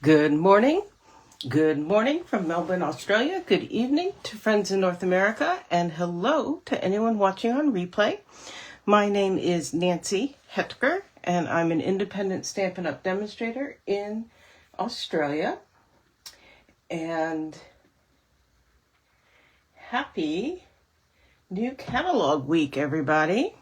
Good morning. Good morning from Melbourne, Australia. Good evening to friends in North America. And hello to anyone watching on replay. My name is Nancy Hetker, and I'm an independent Stampin' Up! Demonstrator in Australia. And happy new catalog week, everybody.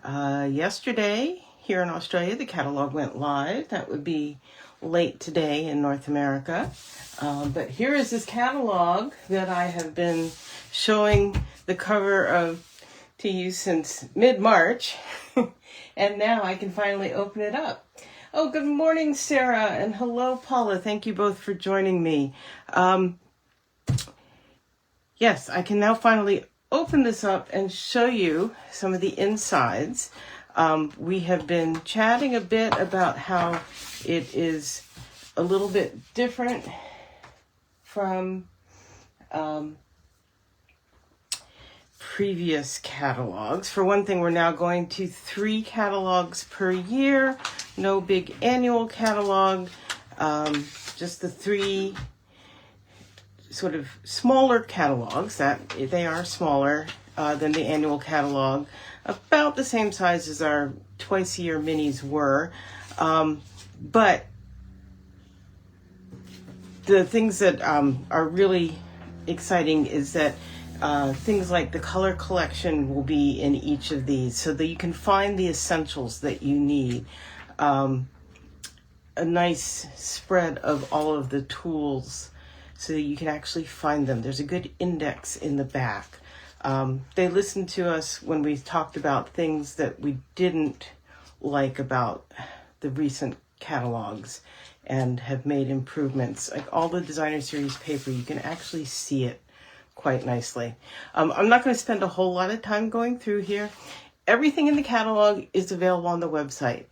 Yesterday, here in Australia, the catalog went live. That would be late today in North America. But here is this catalog that I have been showing the cover of to you since mid-March. And now I can finally open it up. Oh, good morning, Sarah, and hello, Paula. Thank you both for joining me. Yes, I can now finally open this up and show you some of the insides. We have been chatting a bit about how it is a little bit different from previous catalogs. For one thing, we're now going to 3 catalogs per year, no big annual catalog, just the 3 sort of smaller catalogs. That they are smaller than the annual catalog, about the same size as our twice-a-year minis were. But the things that are really exciting is that things like the color collection will be in each of these so that you can find the essentials that you need. A nice spread of all of the tools so that you can actually find them. There's a good index in the back. They listened to us when we talked about things that we didn't like about the recent catalogs and have made improvements. Like all the designer series paper, you can actually see it quite nicely. I'm not going to spend a whole lot of time going through here. Everything in the catalog is available on the website.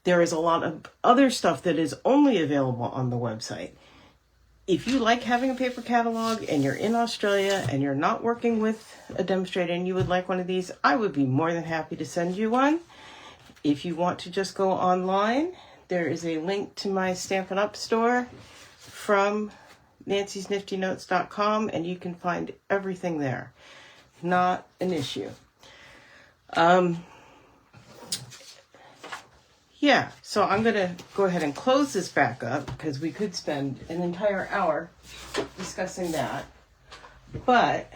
There is a lot of other stuff that is only available on the website. If you like having a paper catalog and you're in Australia and you're not working with a demonstrator and you would like one of these, I would be more than happy to send you one. If you want to just go online, there is a link to my Stampin' Up! Store from nancysniftynotes.com, and you can find everything there. Not an issue. Yeah, so I'm going to go ahead and close this back up because we could spend an entire hour discussing that. But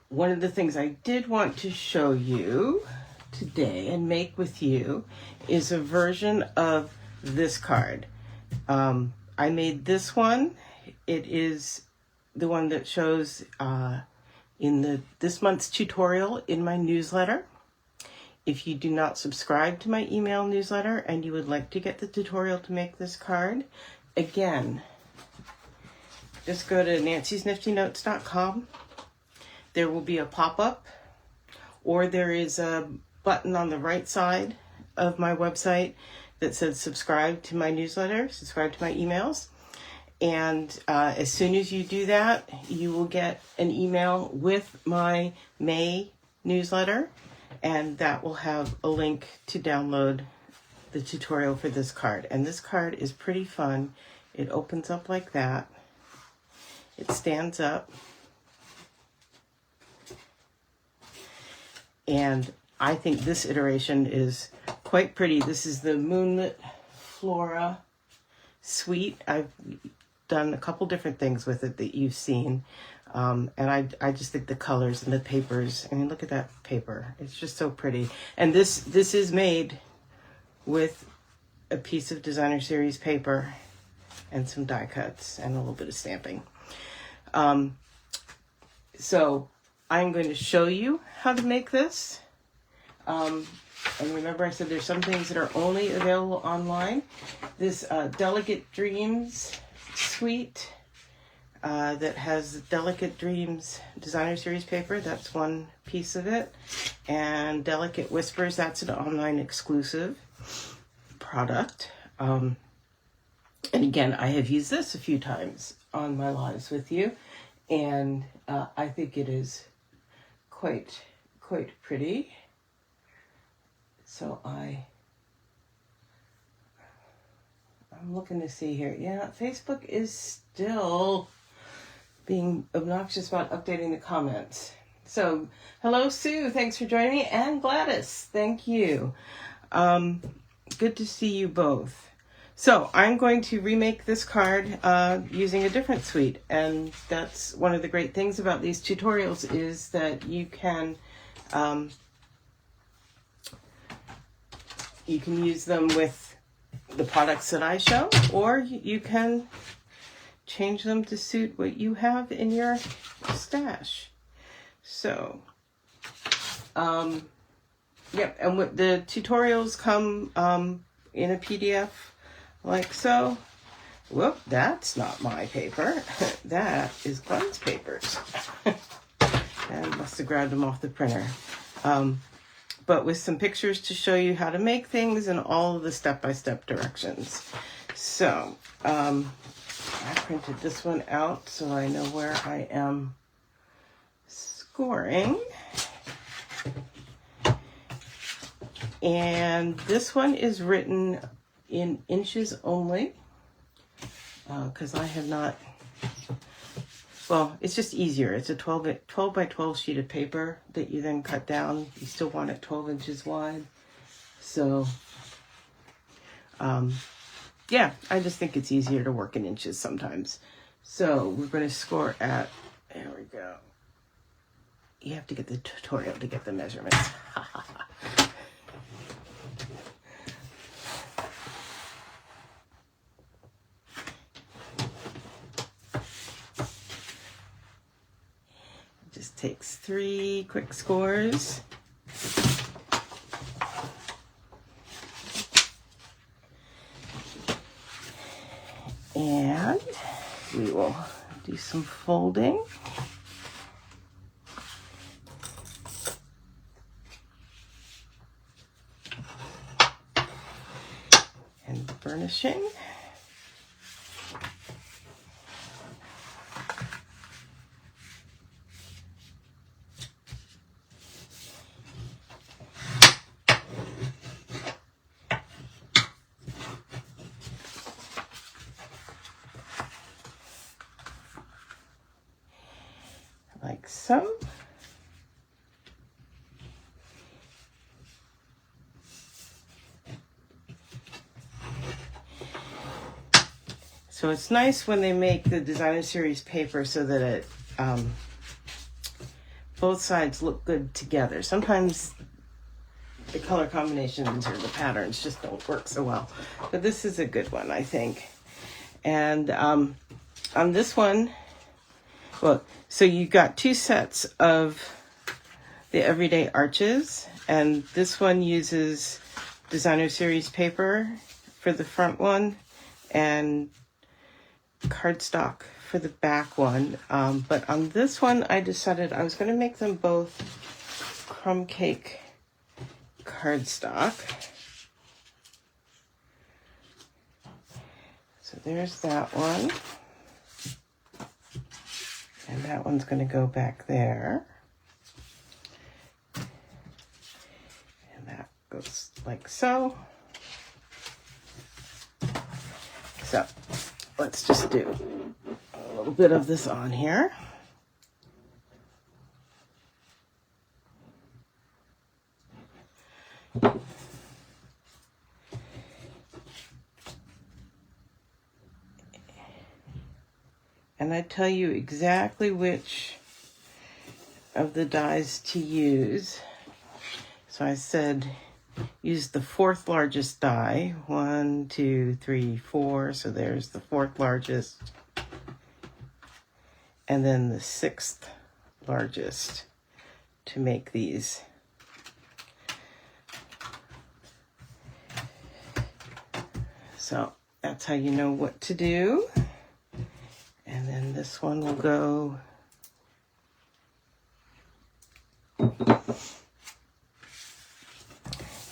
one of the things I did want to show you today and make with you is a version of this card. I made this one. It is the one that shows in this month's tutorial in my newsletter. If you do not subscribe to my email newsletter and you would like to get the tutorial to make this card, again, just go to nancysniftynotes.com. There will be a pop-up, or there is a button on the right side of my website that says subscribe to my newsletter, subscribe to my emails. And as soon as you do that, you will get an email with my May newsletter, and that will have a link to download the tutorial for this card. And this card is pretty fun. It opens up like that. It stands up. And I think this iteration is quite pretty. This is the Moonlit Flora Suite. I've done a couple different things with it that you've seen. And I just think the colors and the papers, I mean, look at that paper. It's just so pretty. And this is made with a piece of designer series paper and some die cuts and a little bit of stamping. So I'm going to show you how to make this. And remember I said there's some things that are only available online. This Delicate Dreams suite that has Delicate Dreams designer series paper, that's one piece of it. And Delicate Whispers, that's an online exclusive product. And again, I have used this a few times on my lives with you, and I think it is quite pretty. So I I'm looking to see here. Yeah, Facebook is still being obnoxious about updating the comments. So, hello, Sue. Thanks for joining me. And Gladys. Thank you. Good to see you both. So, I'm going to remake this card using a different suite. And that's one of the great things about these tutorials is that you can use them with the products that I show, or you can change them to suit what you have in your stash. So, yep, and what the tutorials come in a PDF like so. Whoop, that's not my paper. That is Glenn's papers. And must have grabbed them off the printer. But with some pictures to show you how to make things and all of the step-by-step directions. So, I printed this one out so I know where I am scoring. And this one is written in inches only, because I have not, well, it's just easier. It's a 12 by 12 sheet of paper that you then cut down. You still want it 12 inches wide. So, yeah, I just think it's easier to work in inches sometimes. So we're going to score at, there we go. You have to get the tutorial to get the measurements. Just takes 3 quick scores. And we will do some folding. And burnishing. Like so. So it's nice when they make the designer series paper so that it both sides look good together. Sometimes the color combinations or the patterns just don't work so well, but this is a good one, I think. And on this one, well, so you got 2 sets of the everyday arches, and this one uses designer series paper for the front one and cardstock for the back one. But on this one, I decided I was going to make them both crumb cake cardstock. So there's that one. And that one's going to go back there. And that goes like so. So let's just do a little bit of this on here. And I tell you exactly which of the dies to use. So I said use the 4th largest die. 1, 2, 3, 4. So there's the 4th largest. And then the 6th largest to make these. So that's how you know what to do. And then this one will go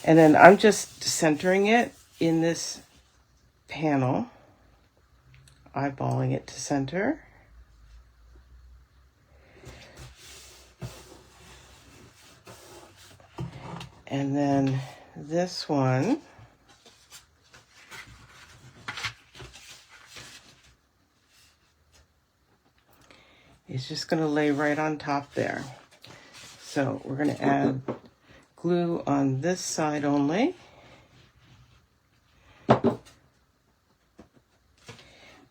and then I'm just centering it in this panel, eyeballing it to center. And then this one, is just going to lay right on top there. So we're going to add glue on this side only.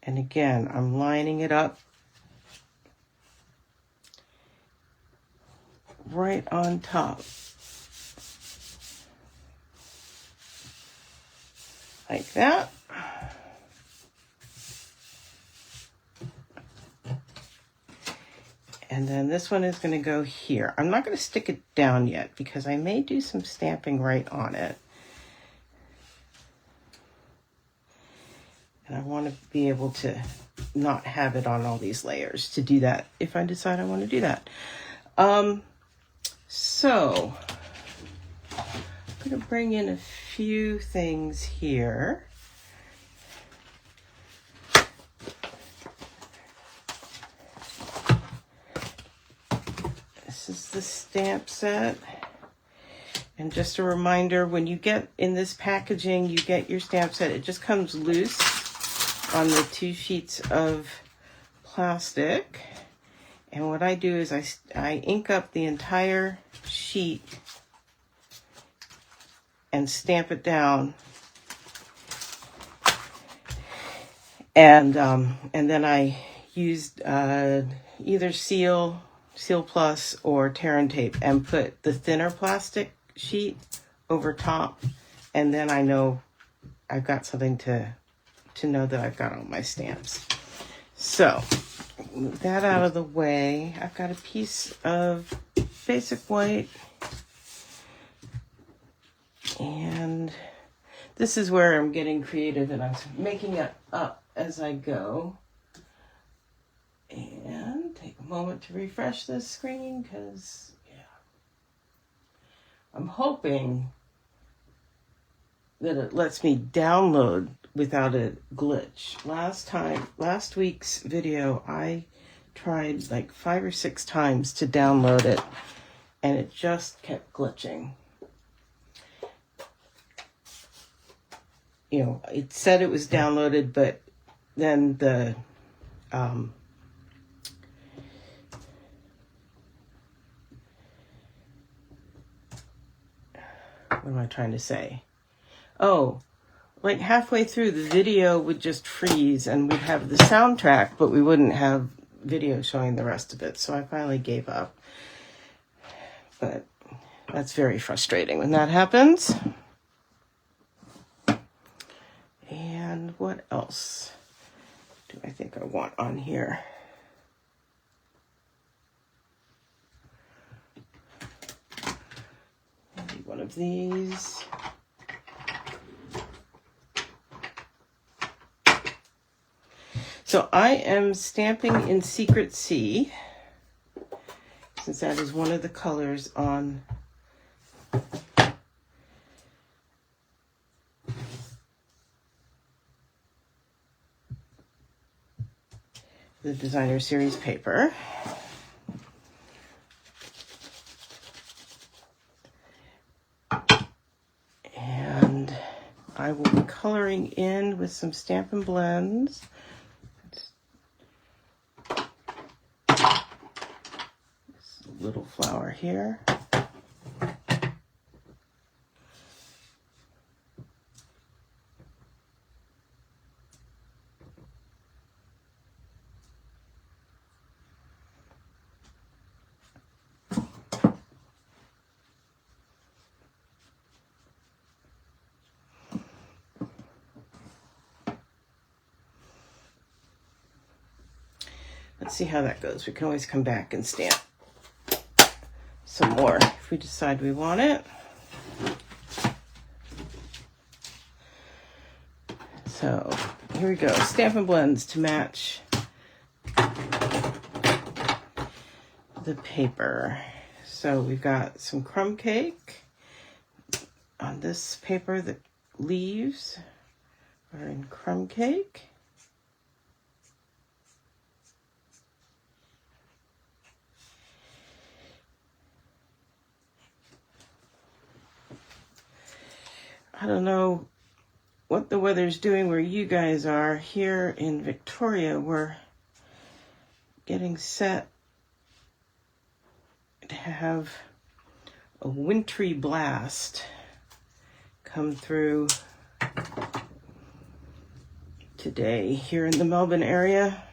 And again, I'm lining it up right on top. Like that. And then this one is going to go here. I'm not going to stick it down yet because I may do some stamping right on it. And I want to be able to not have it on all these layers to do that if I decide I want to do that. So I'm going to bring in a few things here. This is the stamp set. And just a reminder, when you get in this packaging, you get your stamp set. It just comes loose on the 2 sheets of plastic. And what I do is I ink up the entire sheet and stamp it down. And then I used either Seal Plus or Tear and Tape and put the thinner plastic sheet over top. And then I know I've got something to know that I've got all my stamps. So move that out of the way. I've got a piece of basic white. And this is where I'm getting creative and I'm making it up as I go. And take a moment to refresh this screen because, yeah, I'm hoping that it lets me download without a glitch. Last week's video, I tried like 5 or 6 times to download it and it just kept glitching. You know, it said it was downloaded, but then the what am I trying to say? Oh, like halfway through the video would just freeze and we'd have the soundtrack, but we wouldn't have video showing the rest of it. So I finally gave up. But that's very frustrating when that happens. And what else do I think I want on here? Maybe one of these. So I am stamping in Secret C, since that is one of the colors on the Designer Series paper. And I will be coloring in with some Stampin' Blends. Little flower here. Let's see how that goes. We can always come back and stamp some more if we decide we want it. So here we go, Stampin' Blends to match the paper. So we've got some crumb cake on this paper. The leaves are in crumb cake. I don't know what the weather's doing where you guys are. Here in Victoria, we're getting set to have a wintry blast come through today here in the Melbourne area.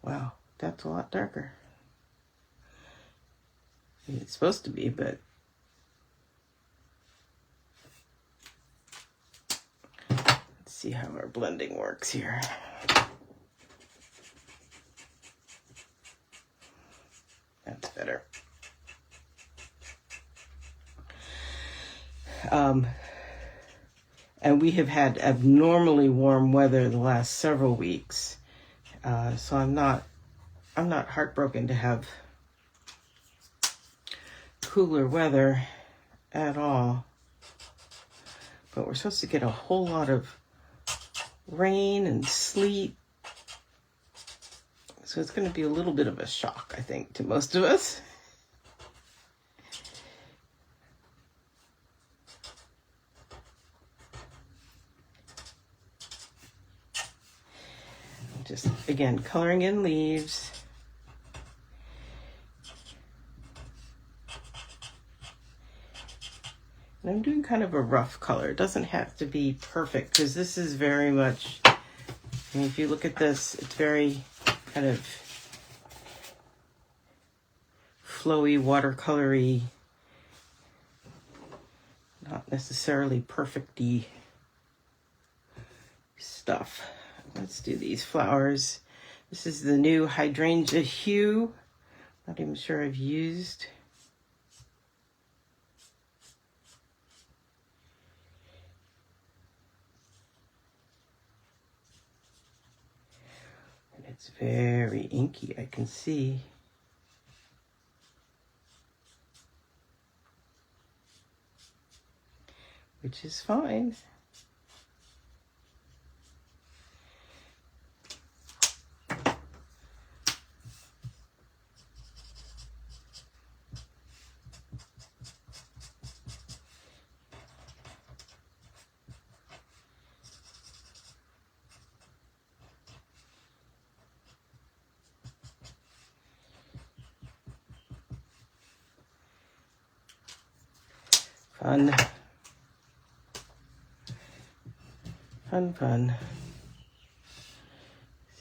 Wow, that's a lot darker. I mean, it's supposed to be, but let's see how our blending works here. That's better. And we have had abnormally warm weather the last several weeks, so I'm not heartbroken to have cooler weather at all. But we're supposed to get a whole lot of rain and sleet, so it's going to be a little bit of a shock, I think, to most of us. Just, again, coloring in leaves. And I'm doing kind of a rough color. It doesn't have to be perfect, because this is very much, I mean, if you look at this, it's very kind of flowy, watercolory, not necessarily perfect-y stuff. Let's do these flowers. This is the new hydrangea hue. Not even sure I've used. And it's very inky, I can see. Which is fine. Fun. Fun, fun.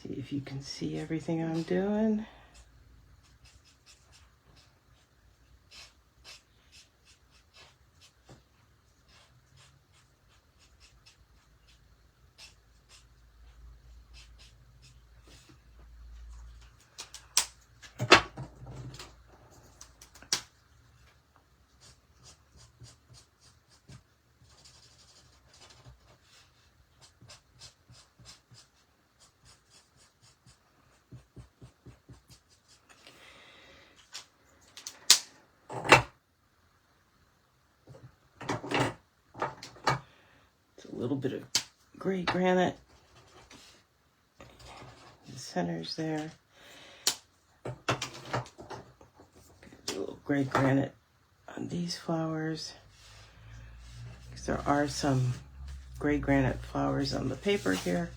See if you can see everything I'm doing. A little bit of gray granite. The center's there. A little gray granite on these flowers, because there are some gray granite flowers on the paper here.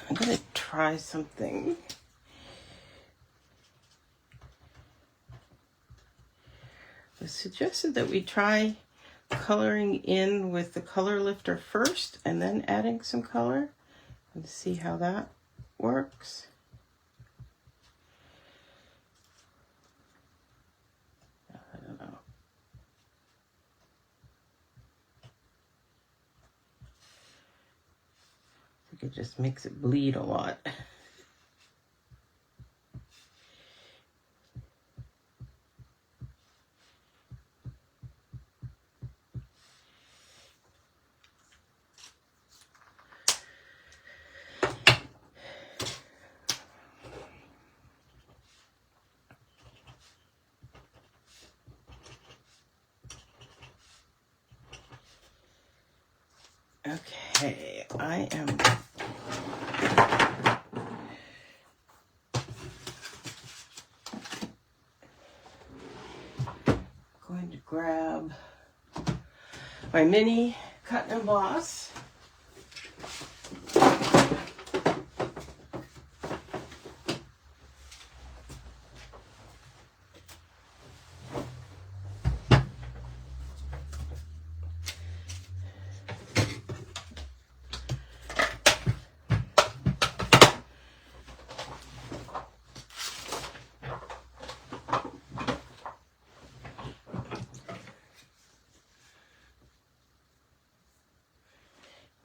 I'm going to try something. It was suggested that we try coloring in with the color lifter first and then adding some color and see how that works. I don't know. I think it just makes it bleed a lot. Okay, I am going to grab my mini cut and emboss.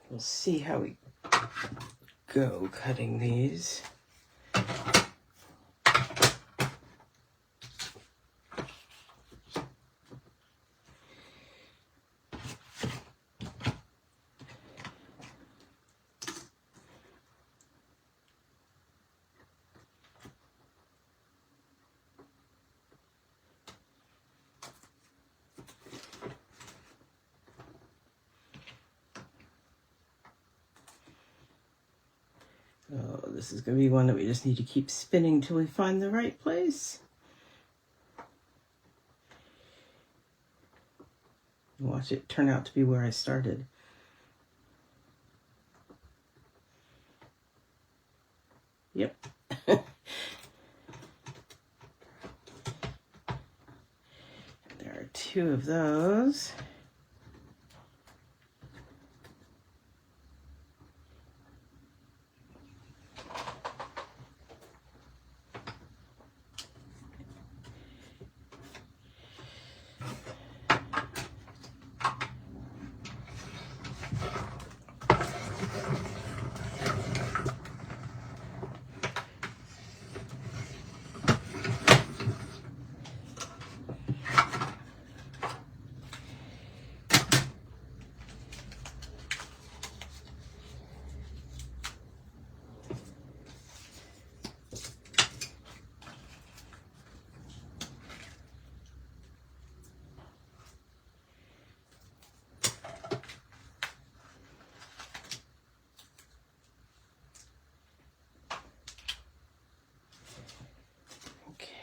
We'll see how we go cutting these. Oh, this is going to be one that we just need to keep spinning till we find the right place. Watch it turn out to be where I started. Yep. There are 2 of those.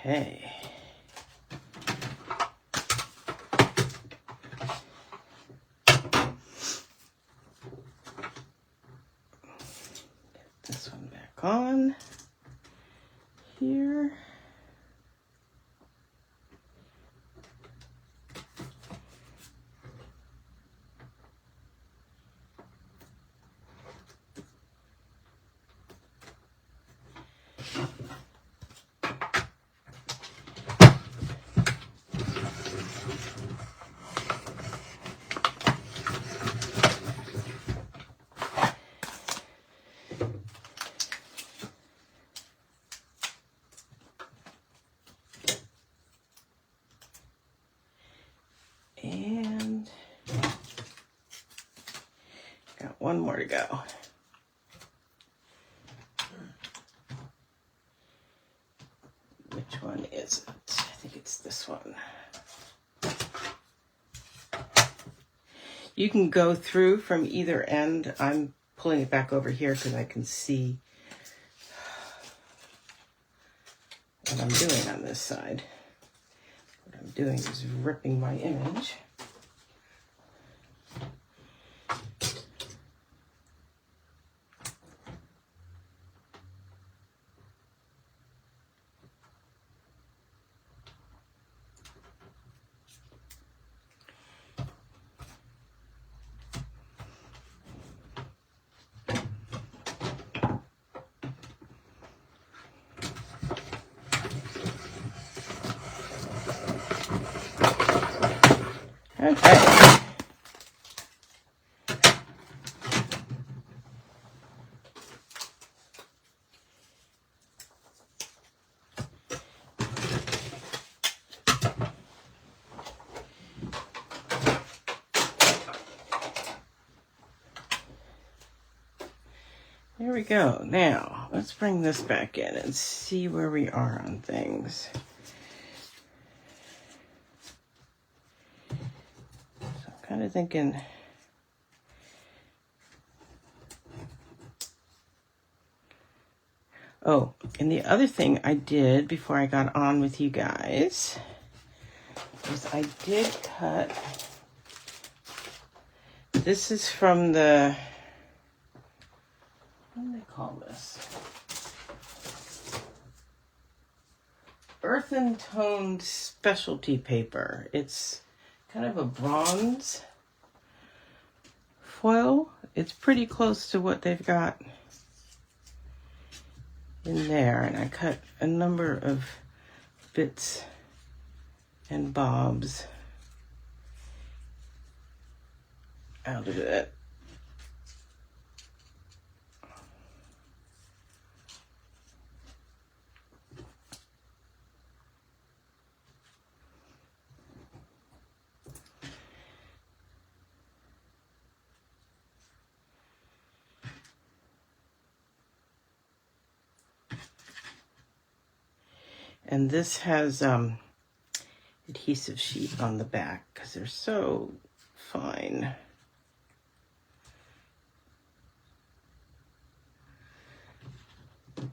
Okay. Get this one back on here. And got one more to go. Which one is it? I think it's this one. You can go through from either end. I'm pulling it back over here because I can see what I'm doing on this side. What I'm doing is ripping my image. Okay. There we go. Now, let's bring this back in and see where we are on things. So I'm kind of thinking Oh, and the other thing I did before I got on with you guys is I did cut, this is from the, what do they call this? Earth and Toned Specialty Paper. It's kind of a bronze foil. It's pretty close to what they've got in there, and I cut a number of bits and bobs out of it. And this has adhesive sheet on the back because they're so fine. I'm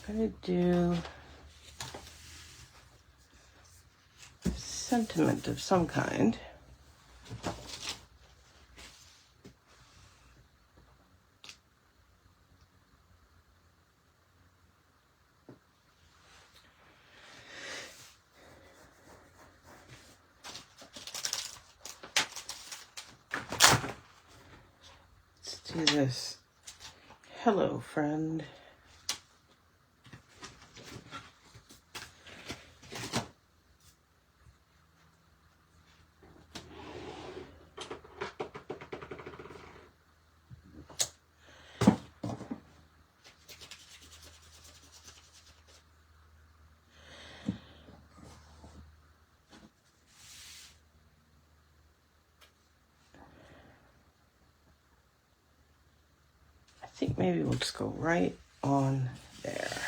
going to do sentiment of some kind. Do this. Hello, friend. I think maybe we'll just go right on there.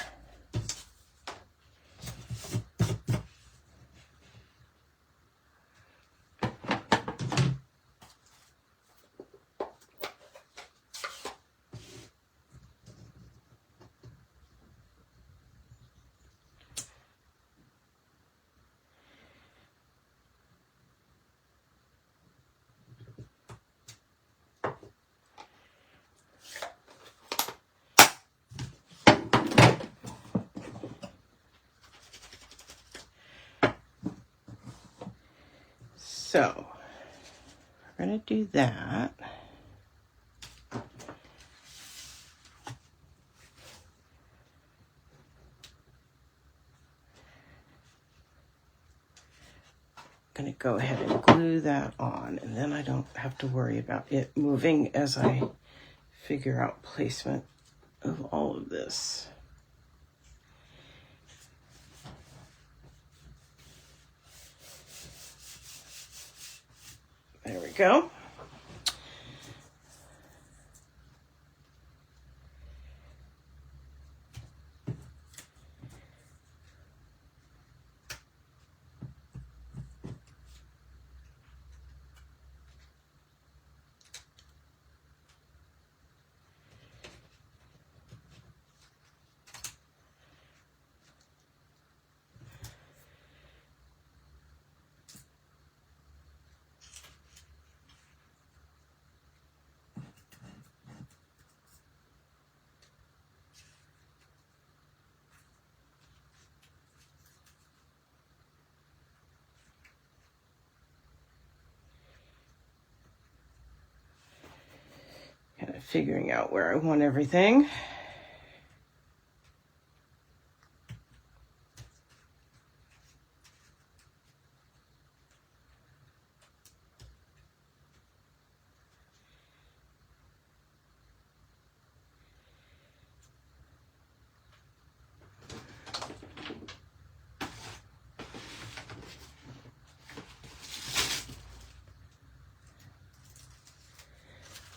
So, we're going to do that. I'm going to go ahead and glue that on, and then I don't have to worry about it moving as I figure out placement of all of this. There we go. Kind of figuring out where I want everything.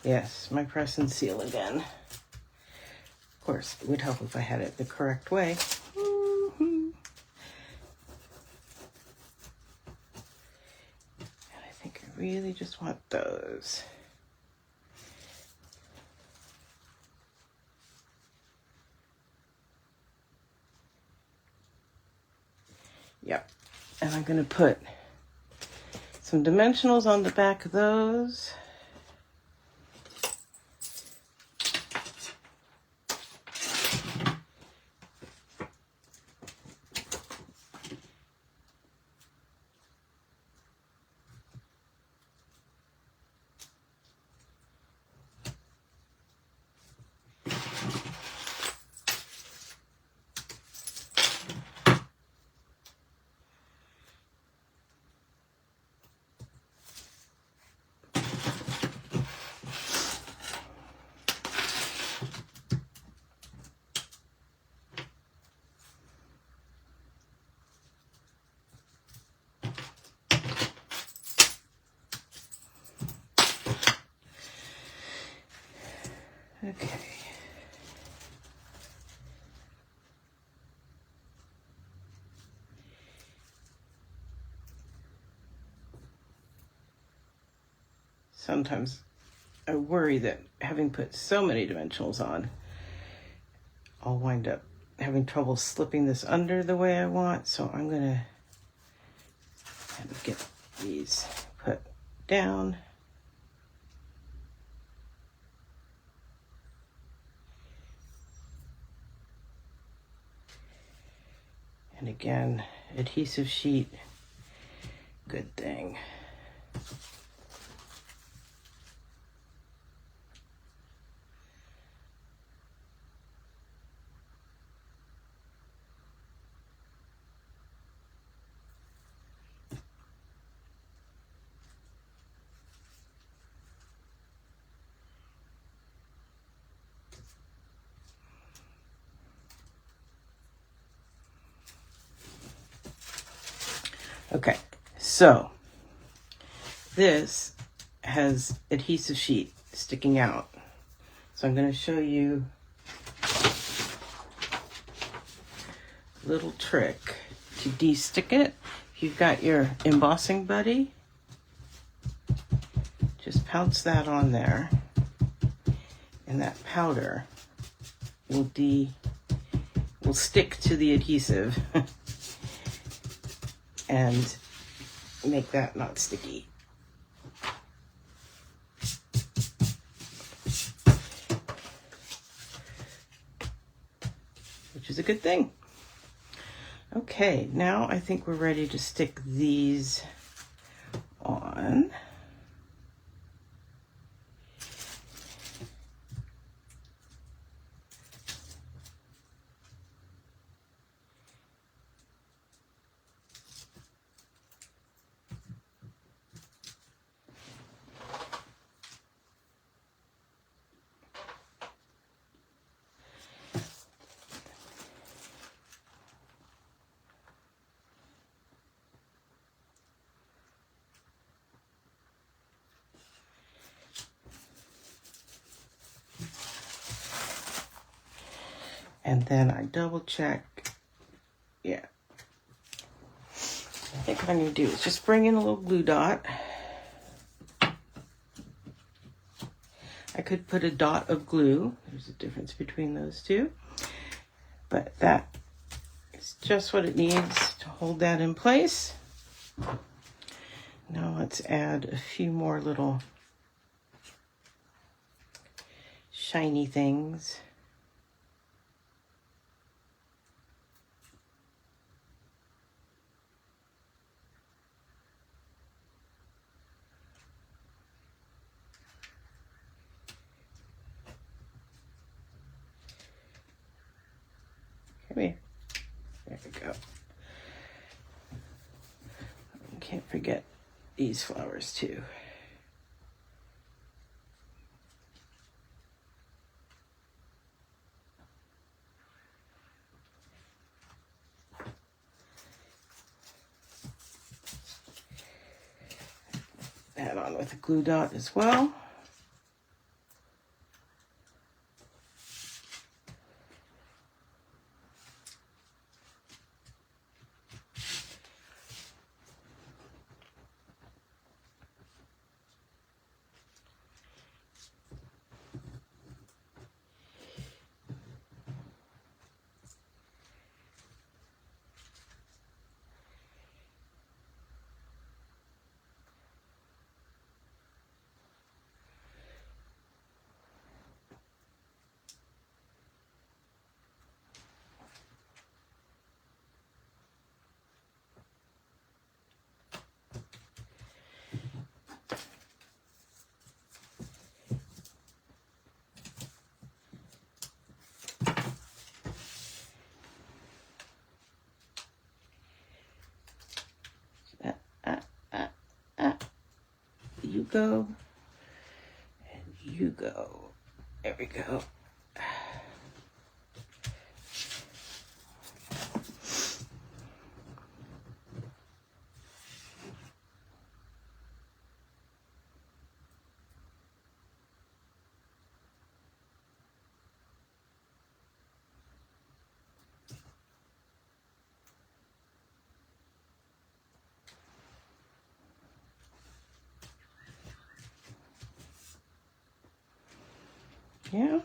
Yes, my press and seal again. Of course, it would help if I had it the correct way. And I think I really just want those. Yep. And I'm going to put some dimensionals on the back of those. Okay. Sometimes I worry that having put so many dimensionals on, I'll wind up having trouble slipping this under the way I want. So I'm going to get these put down. And again, adhesive sheet, good thing. Okay, so this has adhesive sheet sticking out. So I'm going to show you a little trick to de-stick it. If you've got your embossing buddy, just pounce that on there, and that powder will stick to the adhesive and make that not sticky. Which is a good thing. Okay, now I think we're ready to stick these on. And then I double check. Yeah. I think what I'm going to do is just bring in a little glue dot. I could put a dot of glue. There's a difference between those two. But that is just what it needs to hold that in place. Now let's add a few more little shiny things. Come here. There we go. Can't forget these flowers too. Add on with a glue dot as well. though. And you go. There we go. Yeah.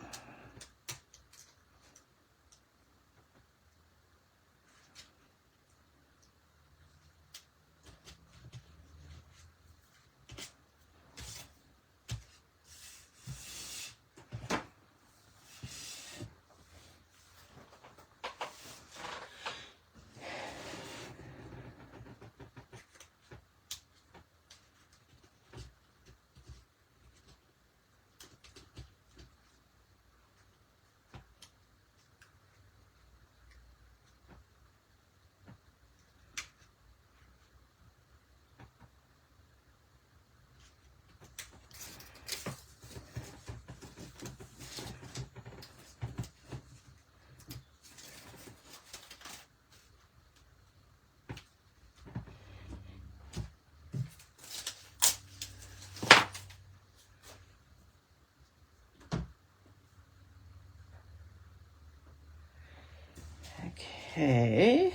Okay.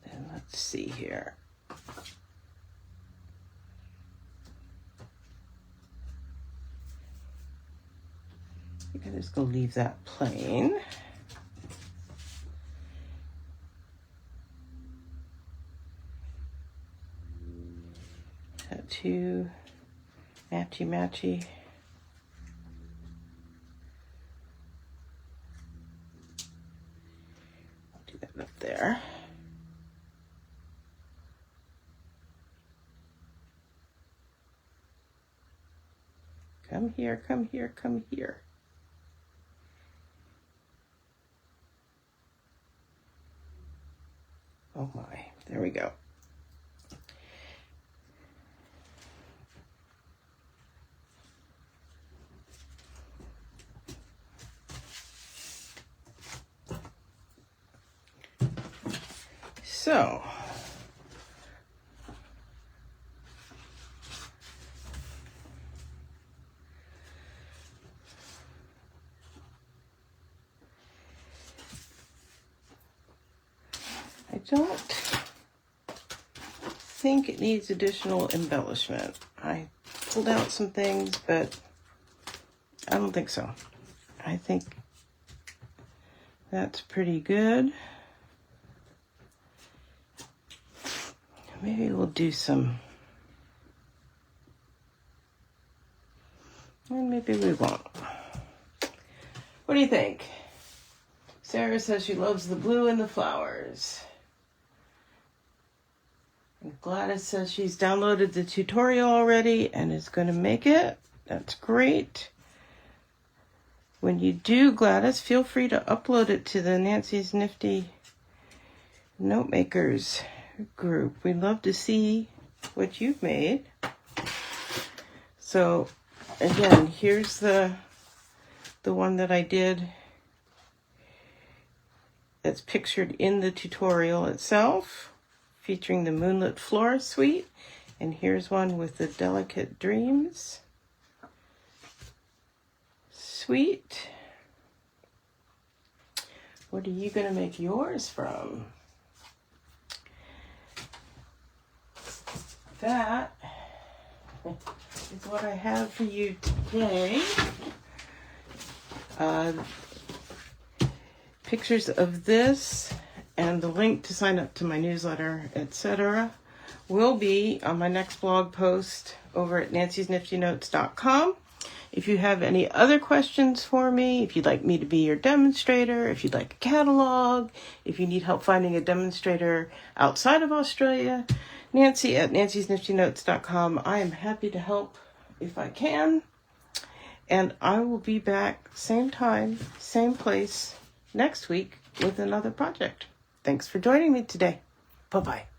Then let's see here. I'm just going to leave that plain. Two matchy. I'll do that up there. Come here, come here, come here. Oh my, there we go. So, I don't think it needs additional embellishment. I pulled out some things, but I don't think so. I think that's pretty good. Maybe we'll do some, and maybe we won't. What do you think? Sarah says she loves the blue and the flowers. And Gladys says she's downloaded the tutorial already and is going to make it. That's great. When you do, Gladys, feel free to upload it to the Nancy's Nifty Note Makers group. We'd love to see what you've made. So again, here's the one that I did that's pictured in the tutorial itself, featuring the Moonlit Flora Suite. And here's one with the Delicate Dreams Suite. What are you going to make yours from? That is what I have for you today. Pictures of this and the link to sign up to my newsletter, etc., will be on my next blog post over at nancysniftynotes.com. If you have any other questions for me, if you'd like me to be your demonstrator, if you'd like a catalog, if you need help finding a demonstrator outside of Australia, Nancy at nancysniftynotes.com. I am happy to help if I can. And I will be back same time, same place next week with another project. Thanks for joining me today. Bye-bye.